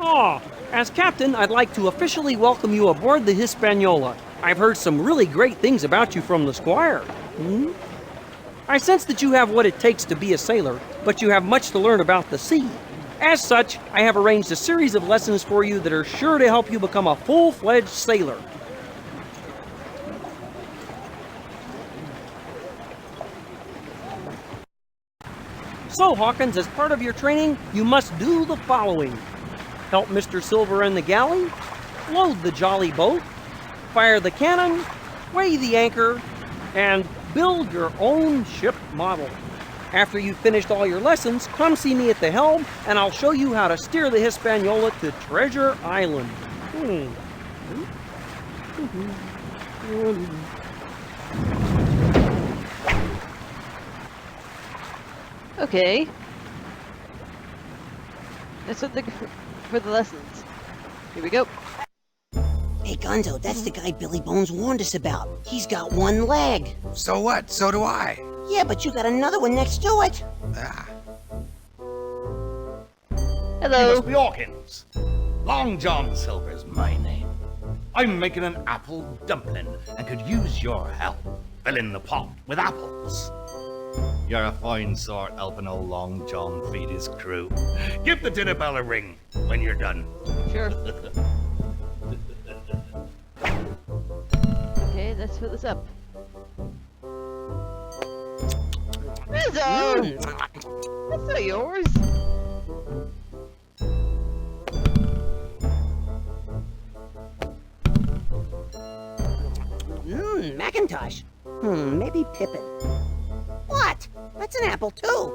Aw, as captain, I'd like to officially welcome you aboard the Hispaniola. I've heard some really great things about you from the squire. I sense that you have what it takes to be a sailor, but you have much to learn about the sea. As such, I have arranged a series of lessons for you that are sure to help you become a full-fledged sailor. So, Hawkins, as part of your training, you must do the following. Help Mr. Silver in the galley, load the jolly boat, fire the cannon, weigh the anchor, and build your own ship model. After you've finished all your lessons, come see me at the helm, and I'll show you how to steer the Hispaniola to Treasure Island. Okay. That's something for the lessons. Here we go. Hey, Gonzo, that's the guy Billy Bones warned us about. He's got one leg. So what? So do I. Yeah, but you got another one next to it. Ah. Hello. You must be Hawkins. Long John Silver's my name. I'm making an apple dumpling and could use your help filling the pot with apples. You're a fine sort helping old Long John feed his crew. Give the dinner bell a ring when you're done. Sure. Okay, let's fill this up. Rizzo! That's not yours. Macintosh. Maybe Pippin. What? That's an apple, too.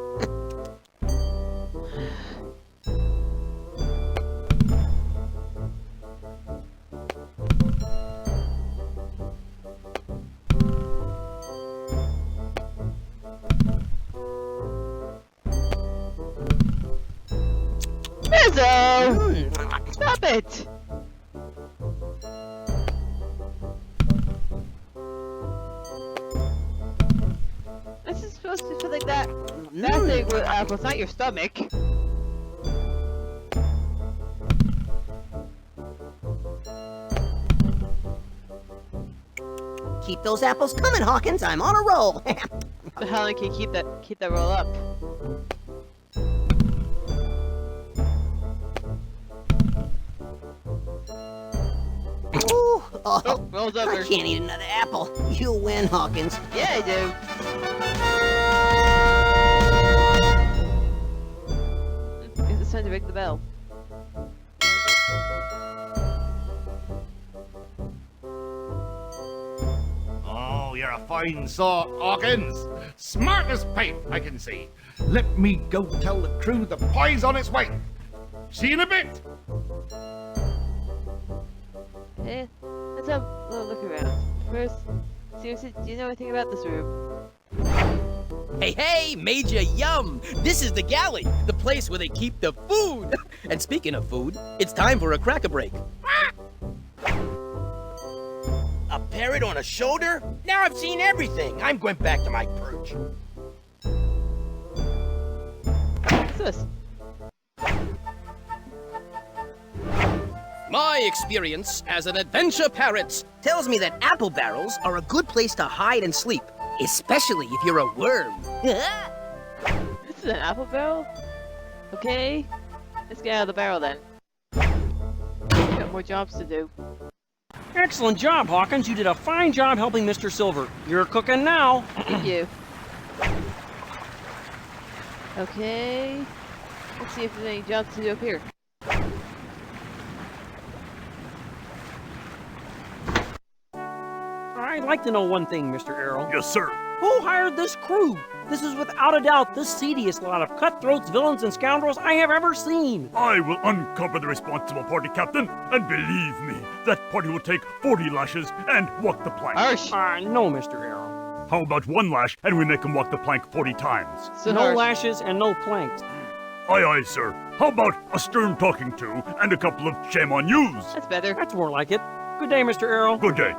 Rizzo! Stop it! This is supposed to feel like that. That thing with apples, not your stomach. Keep those apples coming, Hawkins. I'm on a roll. How long can you keep that roll up? Ooh, Oh, roll's over. I can't eat another apple. You win, Hawkins. Yeah, I do. It's time to ring the bell. Oh, you're a fine sort, Hawkins. Smart as paint, I can see. Let me go tell the crew the pie's on its way. See you in a bit. Hey, let's have a little look around. First, seriously, do you know anything about this room? Hey, hey, Major Yum! This is the galley, the place where they keep the food! And speaking of food, it's time for a cracker break. A parrot on a shoulder? Now I've seen everything. I'm going back to my perch. What's this? My experience as an adventure parrot tells me that apple barrels are a good place to hide and sleep, especially if you're a worm. This is an apple barrel? Okay. Let's get out of the barrel then. We've got more jobs to do. Excellent job, Hawkins. You did a fine job helping Mr. Silver. You're cooking now. Thank you. Okay. Let's see if there's any jobs to do up here. I'd like to know one thing, Mr. Arrow. Yes, sir. Who hired this crew? This is without a doubt the seediest lot of cutthroats, villains, and scoundrels I have ever seen. I will uncover the responsible party, Captain, and believe me, that party will take 40 lashes and walk the plank. Harsh! No, Mr. Arrow. How about one lash and we make him walk the plank 40 times? So No harsh. lashes and no planks. Aye, aye, sir. How about a stern talking to and a couple of shame on yous? That's better. That's more like it. Good day, Mr. Arrow. Good day.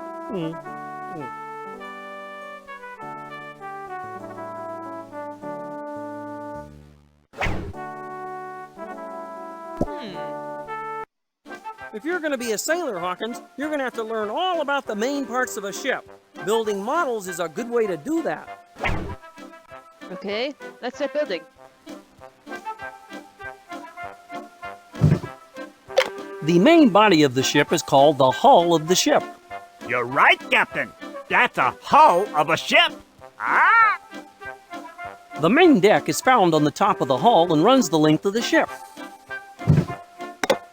If you're going to be a sailor, Hawkins, you're going to have to learn all about the main parts of a ship. Building models is a good way to do that. Okay, let's start building. The main body of the ship is called the hull of the ship. You're right, Captain. That's a hull of a ship. Ah! The main deck is found on the top of the hull and runs the length of the ship.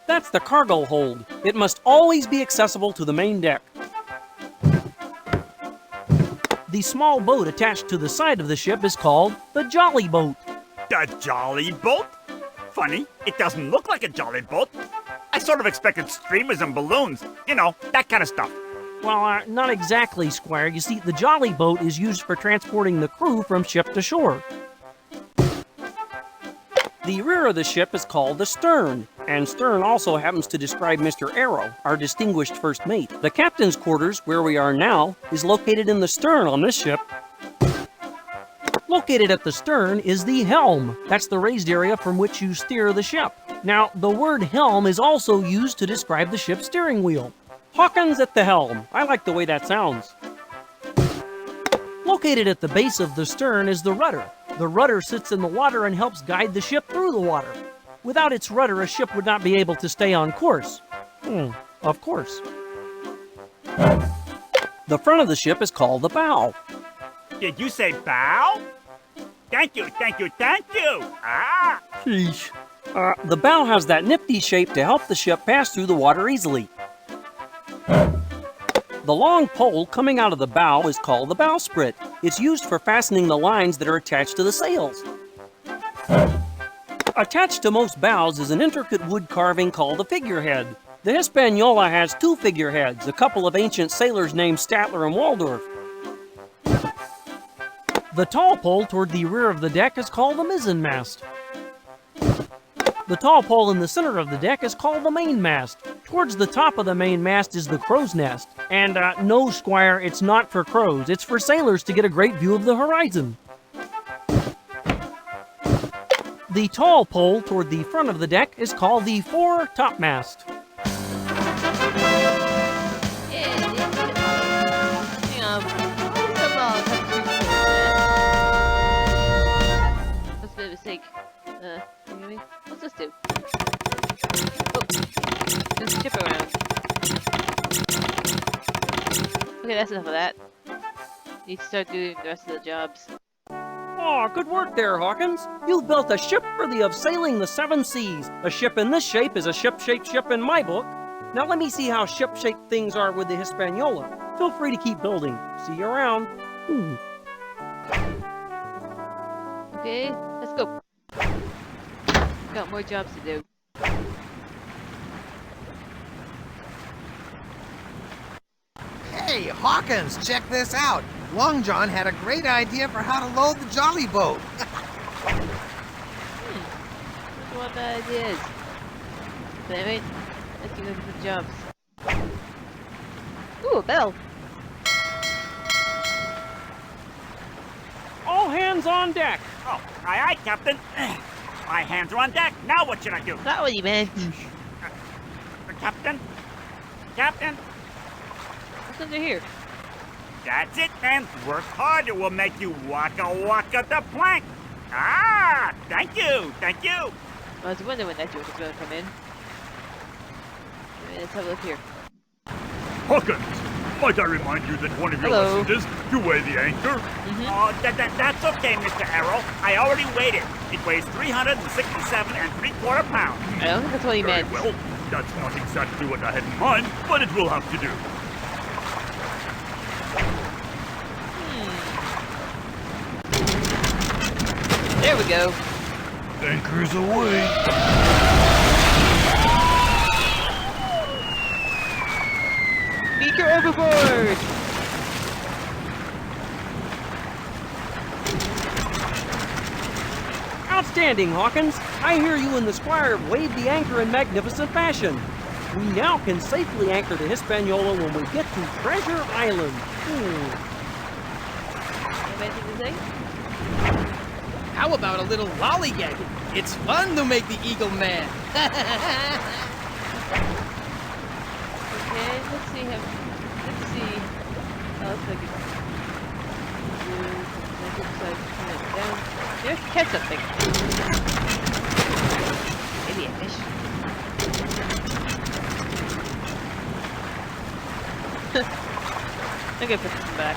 That's the cargo hold. It must always be accessible to the main deck. The small boat attached to the side of the ship is called the jolly boat. The jolly boat? Funny, it doesn't look like a jolly boat. I sort of expected streamers and balloons. You know, that kind of stuff. Well, not exactly, Squire. You see, the jolly boat is used for transporting the crew from ship to shore. The rear of the ship is called the stern, and stern also happens to describe Mr. Arrow, our distinguished first mate. The captain's quarters, where we are now, is located in the stern on this ship. Located at the stern is the helm. That's the raised area from which you steer the ship. Now, the word helm is also used to describe the ship's steering wheel. Hawkins at the helm. I like the way that sounds. Located at the base of the stern is the rudder. The rudder sits in the water and helps guide the ship through the water. Without its rudder, a ship would not be able to stay on course. Of course. The front of the ship is called the bow. Did you say bow? Thank you, thank you, thank you. Ah! Sheesh. The bow has that nifty shape to help the ship pass through the water easily. The long pole coming out of the bow is called the bowsprit. It's used for fastening the lines that are attached to the sails. Attached to most bows is an intricate wood carving called a figurehead. The Hispaniola has two figureheads, a couple of ancient sailors named Statler and Waldorf. The tall pole toward the rear of the deck is called the mizzenmast. The tall pole in the center of the deck is called the mainmast. Towards the top of the mainmast is the crow's nest. And no, Squire, it's not for crows. It's for sailors to get a great view of the horizon. The tall pole toward the front of the deck is called the fore topmast. Hang on. That's a bit of a mistake. Anyway, what's this do? Oh, there's a ship around. Okay, that's enough of that. Need to start doing the rest of the jobs. Aw, good work there, Hawkins. You've built a ship worthy of sailing the seven seas. A ship in this shape is a ship-shaped ship in my book. Now let me see how ship-shaped things are with the Hispaniola. Feel free to keep building. See you around. Okay, let's go. Got more jobs to do. Hey, Hawkins, check this out. Long John had a great idea for how to load the jolly boat. Look what bad ideas. But anyway, let's keep looking for the jobs. Ooh, a bell. All hands on deck. Oh, aye, aye, Captain. My hands are on deck. Now what should I do? Is that what you meant? Captain? Captain? What's under here? That's it, man. Work hard. It will make you waka the plank. Ah, thank you, thank you. I was wondering when that joke was going to come in. Anyway, let's have a look here. Hawkins, might I remind you that one of your Hello. lessons is to weigh the anchor? Oh, that's okay, Mr. Arrow. I already weighed it. It weighs 367.75 pounds. I don't think that's what he Very meant. well. That's not exactly what I had in mind, but it will have to do. There we go. Anchor's away. Beaker overboard! Outstanding, Hawkins. I hear you and the Squire have waved the anchor in magnificent fashion. We now can safely anchor the Hispaniola when we get to Treasure Island. Anything to say? How about a little lollygagging? It's fun to make the eagle mad. Okay, let's see him. Let's see. Oh, looks like it's down. There's catch something. Maybe a fish. I'm gonna put this back.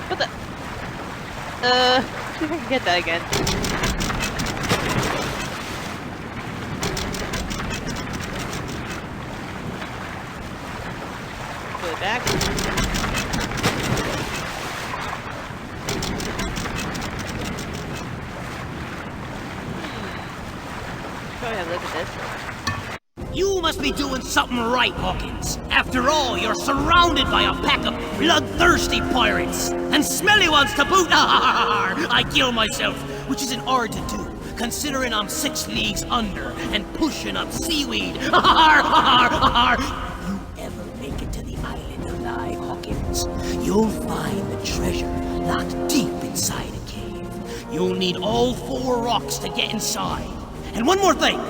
What the? See if I can get that again. Put it back. Probably have a look at this. You must be doing something right, Hawkins. After all, you're surrounded by a pack of bloodthirsty pirates. And smelly ones to boot. I kill myself, which isn't hard to do, considering I'm 6 leagues under and pushing up seaweed. You ever make it to the island alive, Hawkins, you'll find the treasure locked deep inside a cave. You'll need all 4 rocks to get inside. And one more thing.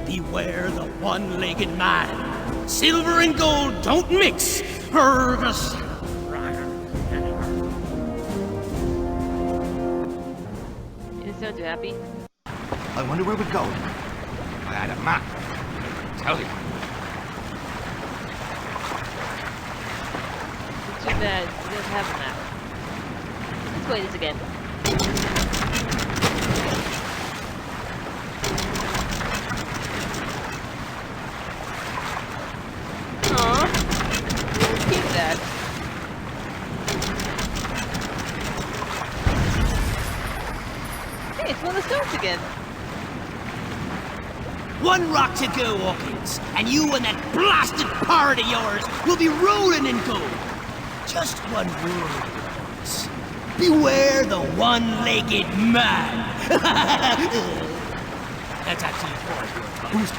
Beware the one-legged man. Silver and gold don't mix. Fergus. You didn't sound too happy. I wonder where we're going. I had a map. Tell you. It's too bad. He doesn't have a map. Let's play this again. Aww. Let's keep that. Hey, it's one of the stones again. 1 rock to go, Hawkins, and you and that blasted pirate of yours will be rolling in gold. Just one word, Hawkins. Beware the one-legged man. That's actually for your toast.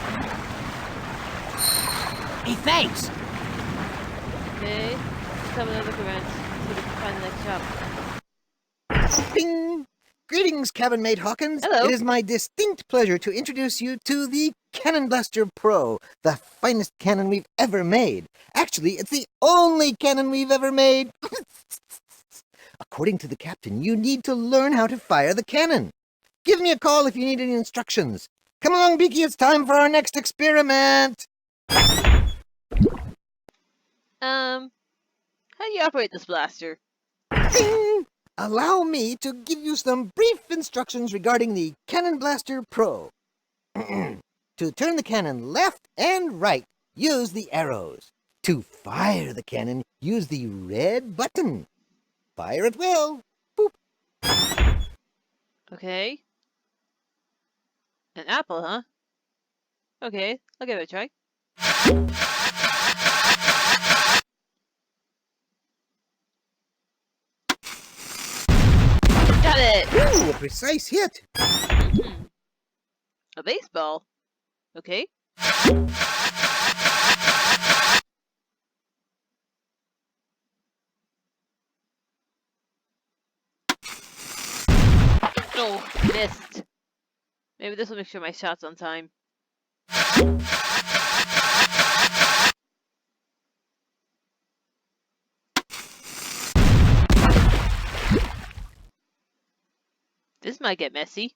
Hey, thanks. Okay. Let's have another look around. See if we can find the next shop. Bing! Greetings, cabin mate Hawkins. Hello. It is my distinct pleasure to introduce you to the Cannon Blaster Pro, the finest cannon we've ever made. Actually, it's the only cannon we've ever made. According to the captain, you need to learn how to fire the cannon. Give me a call if you need any instructions. Come along, Beaky, it's time for our next experiment. How do you operate this blaster? Bing! Allow me to give you some brief instructions regarding the Cannon Blaster Pro. To turn the cannon left and right, use the arrows. To fire the cannon, use the red button. Fire at will. Boop. Okay. An apple, huh? Okay, I'll give it a try. Got it! Ooh, a precise hit. Mhm. A baseball. Okay. Oh, missed. Maybe this will make sure my shot's on time. This might get messy.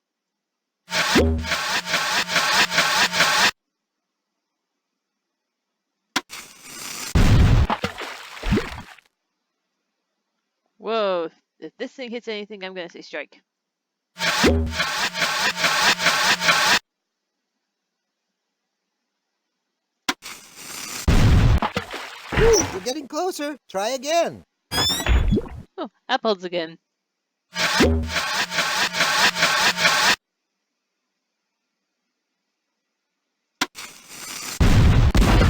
Whoa, if this thing hits anything, I'm gonna say strike. Ooh, you're getting closer. Try again. Oh, apples again.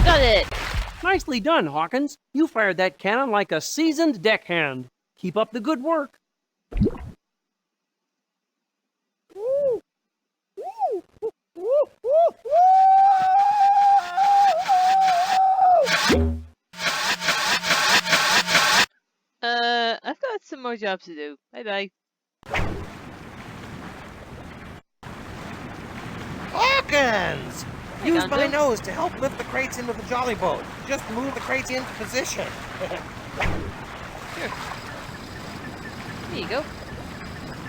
Got it! Nicely done, Hawkins. You fired that cannon like a seasoned deckhand. Keep up the good work. I've got some more jobs to do. Bye bye. Hawkins! Hey, Use my Gonzo. nose to help lift the crates into the jolly boat. Just move the crates into position. Here you go.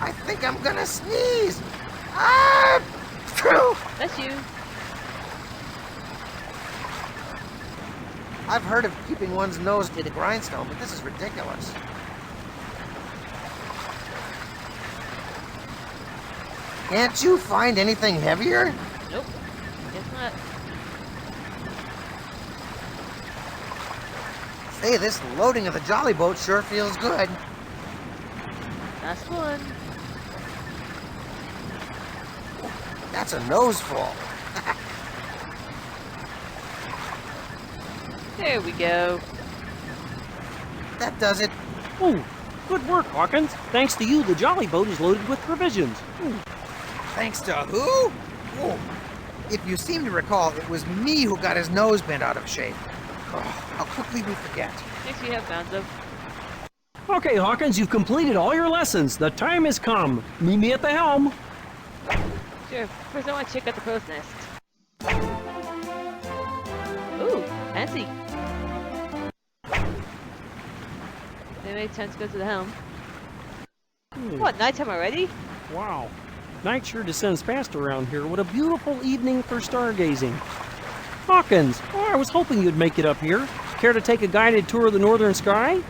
I think I'm gonna sneeze. Ah! Phew! That's you. I've heard of keeping one's nose to the grindstone, but this is ridiculous. Can't you find anything heavier? Nope. Guess not. Hey, this loading of the jolly boat sure feels good. Last one. That's a nose full. There we go. That does it. Oh, good work, Hawkins. Thanks to you, the jolly boat is loaded with provisions. Thanks to who? Oh, if you seem to recall, it was me who got his nose bent out of shape. Oh, how quickly we forget. Next we have Gonzo. Okay, Hawkins, you've completed all your lessons. The time has come. Meet me at the helm. Sure. First I want to check out the crow's nest. Ooh, fancy. Anyway, time to go to the helm. What, nighttime already? Wow. Night sure descends fast around here. What a beautiful evening for stargazing. Hawkins, I was hoping you'd make it up here. Care to take a guided tour of the northern sky?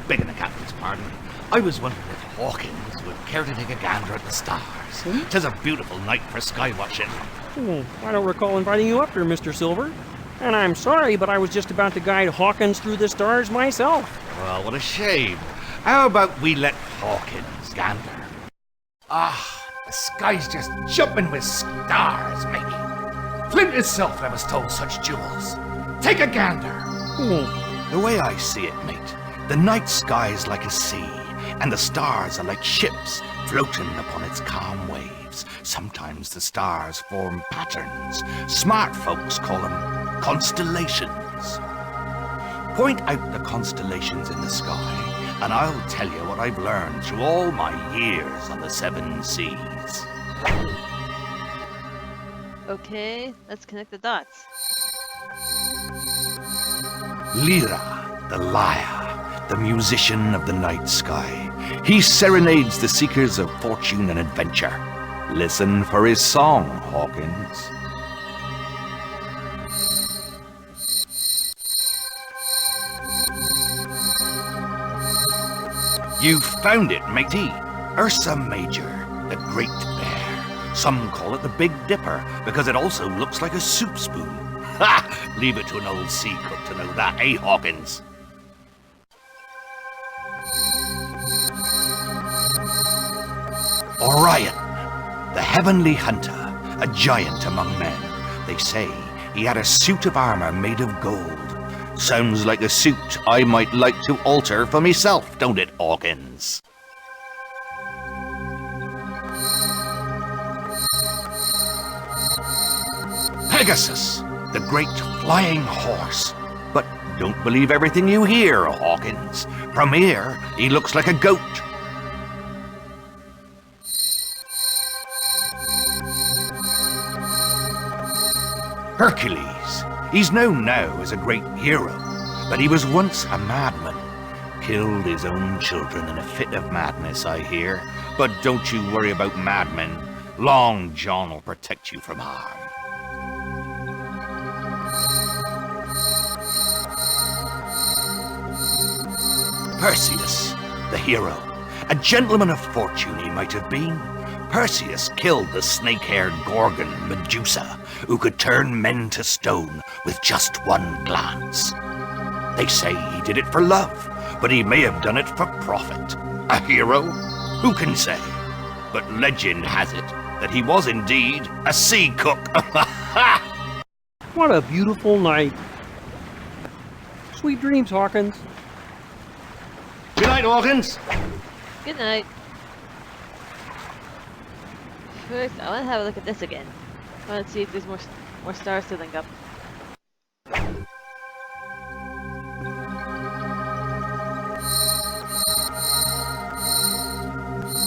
Begging the captain's pardon, I was wondering if Hawkins would care to take a gander at the stars. 'Tis a beautiful night for sky watching. I don't recall inviting you up here, Mr. Silver. And I'm sorry, but I was just about to guide Hawkins through the stars myself. Well, what a shame. How about we let Hawkins gander? Ah, the sky's just jumping with stars, matey. Flint itself never stole such jewels. Take a gander. The way I see it, mate, the night sky's like a sea, and the stars are like ships floating upon its calm waves. Sometimes the stars form patterns. Smart folks call them constellations. Point out the constellations in the sky, and I'll tell you what I've learned through all my years on the seven seas. Okay, let's connect the dots. Lyra, the lyre, the musician of the night sky. He serenades the seekers of fortune and adventure. Listen for his song, Hawkins. You've found it, matey. Ursa Major, the Great Bear. Some call it the Big Dipper because it also looks like a soup spoon. Ha! Leave it to an old sea cook to know that, eh, Hawkins? Orion, the heavenly hunter, a giant among men. They say he had a suit of armor made of gold. Sounds like a suit I might like to alter for myself, don't it, Hawkins? Pegasus, the great flying horse. But don't believe everything you hear, Hawkins. From here, he looks like a goat. Hercules. He's known now as a great hero, but he was once a madman. Killed his own children in a fit of madness, I hear. But don't you worry about madmen. Long John will protect you from harm. Perseus, the hero. A gentleman of fortune he might have been. Perseus killed the snake-haired Gorgon Medusa, who could turn men to stone with just one glance. They say he did it for love, but he may have done it for profit. A hero? Who can say? But legend has it that he was indeed a sea cook. What a beautiful night. Sweet dreams, Hawkins. Good night, Hawkins. Good night. First, I want to have a look at this again. I want to see if there's more stars to link up.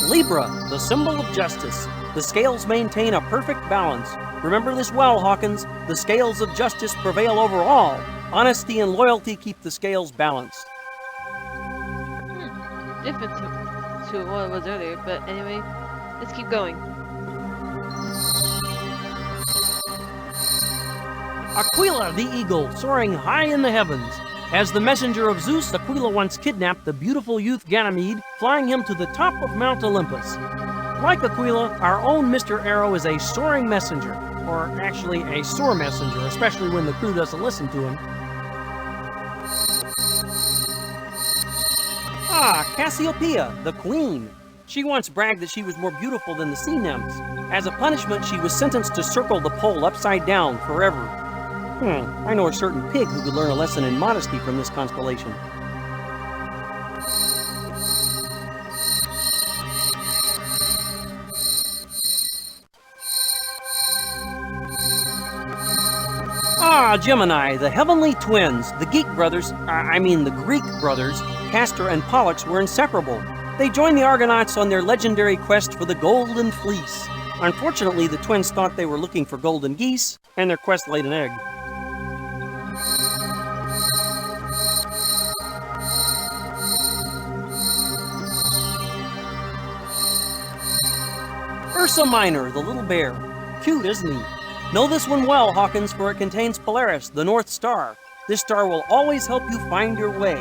Libra, the symbol of justice. The scales maintain a perfect balance. Remember this well, Hawkins. The scales of justice prevail over all. Honesty and loyalty keep the scales balanced. Different to what it was earlier, but anyway, let's keep going. Aquila the eagle, soaring high in the heavens. As the messenger of Zeus, Aquila once kidnapped the beautiful youth Ganymede, flying him to the top of Mount Olympus. Like Aquila, our own Mr. Arrow is a soaring messenger, or actually a sore messenger, especially when the crew doesn't listen to him. Ah, Cassiopeia, the queen. She once bragged that she was more beautiful than the sea nymphs. As a punishment, she was sentenced to circle the pole upside down forever. I know a certain pig who could learn a lesson in modesty from this constellation. Ah, Gemini, the heavenly twins, the Greek brothers, Castor and Pollux, were inseparable. They joined the Argonauts on their legendary quest for the Golden Fleece. Unfortunately, the twins thought they were looking for golden geese, and their quest laid an egg. Ursa Minor, the little bear. Cute, isn't he? Know this one well, Hawkins, for it contains Polaris, the North Star. This star will always help you find your way.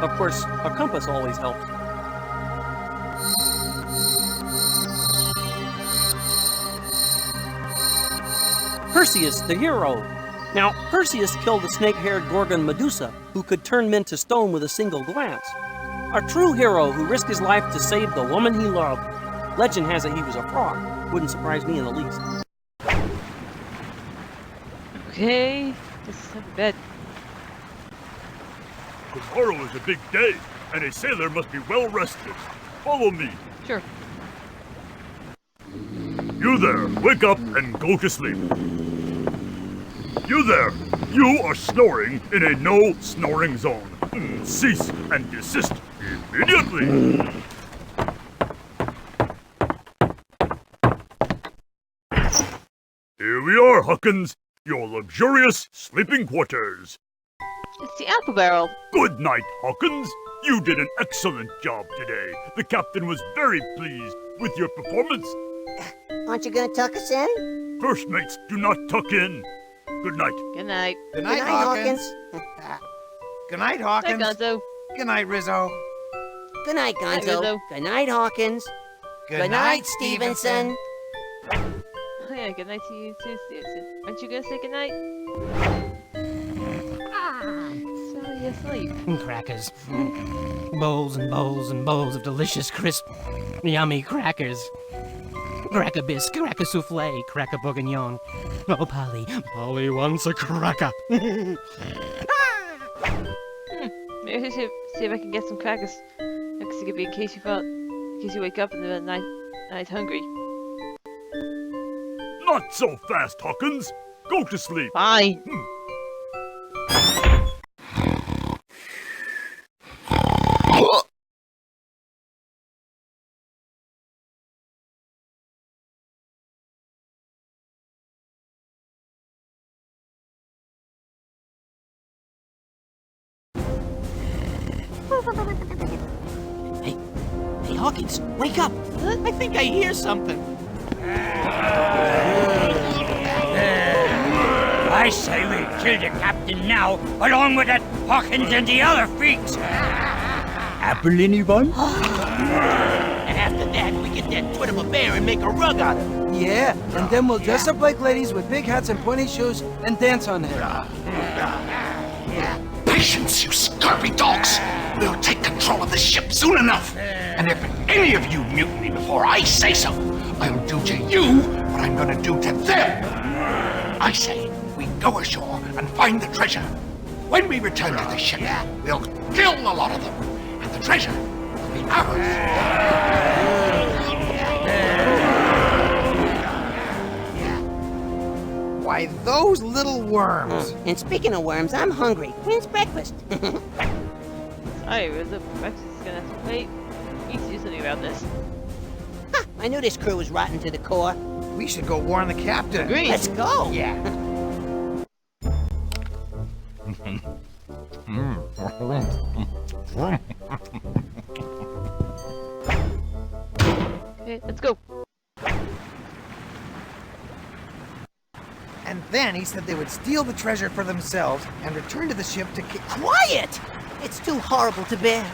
Of course, a compass always helps. Perseus, the hero. Now, Perseus killed the snake-haired Gorgon Medusa, who could turn men to stone with a single glance. A true hero who risked his life to save the woman he loved. Legend has it he was a frog. Wouldn't surprise me in the least. Okay, let's have a bed. Tomorrow is a big day, and a sailor must be well rested. Follow me. Sure. You there, wake up and go to sleep. You there, you are snoring in a no snoring zone. Cease and desist immediately. Here we are, Hawkins, your luxurious sleeping quarters. It's the apple barrel. Good night, Hawkins. You did an excellent job today. The captain was very pleased with your performance. Aren't you gonna tuck us in? First mates do not tuck in. Good night. Good night. Good night, Hawkins. Good night, Bye, Hawkins. Gonzo. Good night, Rizzo. Good night, Night, Gonzo. Rizzo. Good night, Hawkins. Good night, Stevenson. Oh yeah, good night to you too, Stevenson. Aren't you gonna say good night? So you asleep. Crackers. Bowls and bowls and bowls of delicious, crisp, yummy crackers. Cracker bisque, cracker souffle, cracker bourguignon. Oh, Polly, Polly wants a cracker. Maybe I should see if I can get some crackers. Next to give you in case you wake up in the night hungry. Not so fast, Hawkins. Go to sleep. Fine. Hey, Hawkins, wake up! I think I hear something. I say we kill the captain now, along with that Hawkins and the other freaks. Apple, anyone? And after that, we get that twit of a bear and make a rug out of it. Yeah, and then we'll dress up like ladies with big hats and pointy shoes and dance on it. Patience, you scurvy dogs! We'll take control of the ship soon enough. And if any of you mutiny before I say so, I'll do to you what I'm gonna do to them. I say we go ashore and find the treasure. When we return to the ship, we'll kill a lot of them, and the treasure will be ours. Why, those little worms. And speaking of worms, I'm hungry. When's breakfast? Sorry, Rizzo. Breakfast is gonna have to wait. We need to do something about this. I knew this crew was rotten to the core. We should go warn the captain. Agreed. Let's go. Yeah. Okay, let's go. And then he said they would steal the treasure for themselves and return to the ship to Quiet! It's too horrible to bear.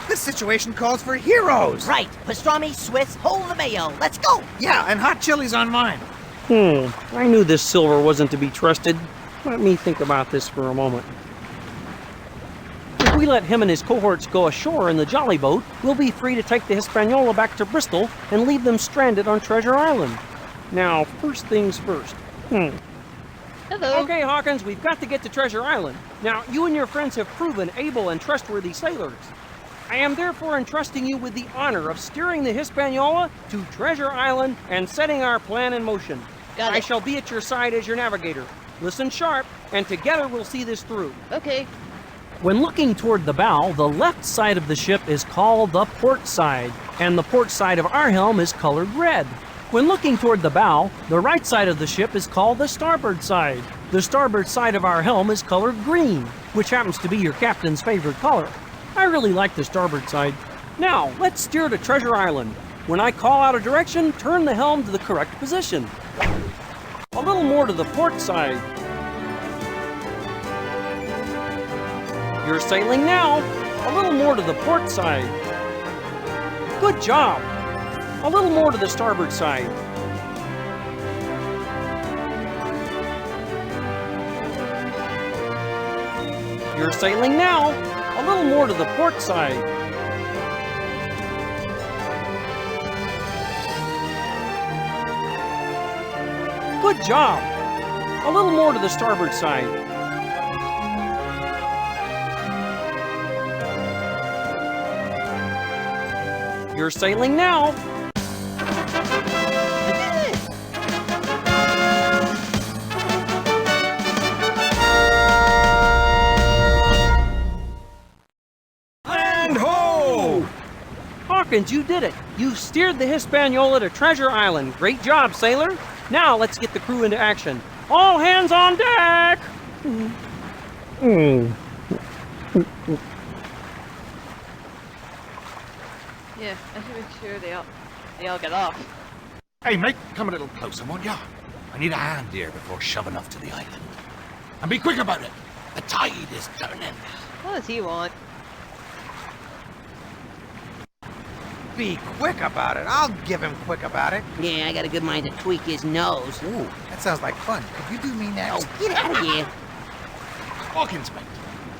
This situation calls for heroes! Right. Pastrami, Swiss, hold the mayo. Let's go. Yeah, and hot chilies on mine. I knew this Silver wasn't to be trusted. Let me think about this for a moment. If we let him and his cohorts go ashore in the jolly boat, we'll be free to take the Hispaniola back to Bristol and leave them stranded on Treasure Island. Now, first things first. Hello. Okay, Hawkins, we've got to get to Treasure Island. Now, you and your friends have proven able and trustworthy sailors. I am therefore entrusting you with the honor of steering the Hispaniola to Treasure Island and setting our plan in motion. Got I it. shall be at your side as your navigator. Listen sharp, and together we'll see this through. Okay. When looking toward the bow, the left side of the ship is called the port side, and the port side of our helm is colored red. When looking toward the bow, the right side of the ship is called the starboard side. The starboard side of our helm is colored green, which happens to be your captain's favorite color. I really like the starboard side. Now, let's steer to Treasure Island. When I call out a direction, turn the helm to the correct position. A little more to the port side. You're sailing now. A little more to the port side. Good job. A little more to the starboard side. You're sailing now. A little more to the port side. Good job. A little more to the starboard side. You're sailing now. And ho! Hawkins, you did it. You steered the Hispaniola to Treasure Island. Great job, sailor. Now let's get the crew into action. All hands on deck! Yeah, I should make sure they all get off. Hey, mate, come a little closer, won't ya? I need a hand here before shoving off to the island. And be quick about it. The tide is turning. What does he want? Be quick about it. I'll give him quick about it. Yeah, I got a good mind to tweak his nose. Ooh, that sounds like fun. Could you do me next? Oh, get out of here. Hawkins, mate,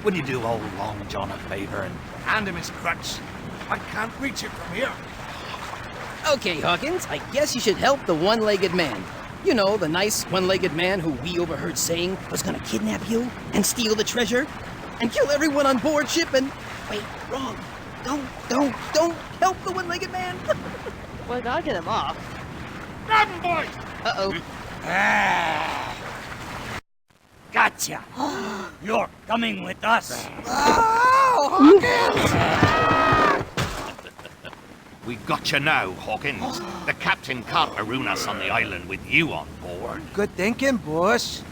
would you do old Long John a favour and hand him his crutch? I can't reach it from here. Okay, Hawkins, I guess you should help the one-legged man. You know, the nice one-legged man who we overheard saying was gonna kidnap you and steal the treasure and kill everyone on board ship and... Wait, wrong. Don't help the one-legged man. Well, I gotta get him off. Grab him, boys! Uh-oh. Gotcha. You're coming with us. Oh, Hawkins! We got you now, Hawkins. The captain can't maroon us on the island with you on board. Good thinking, boss.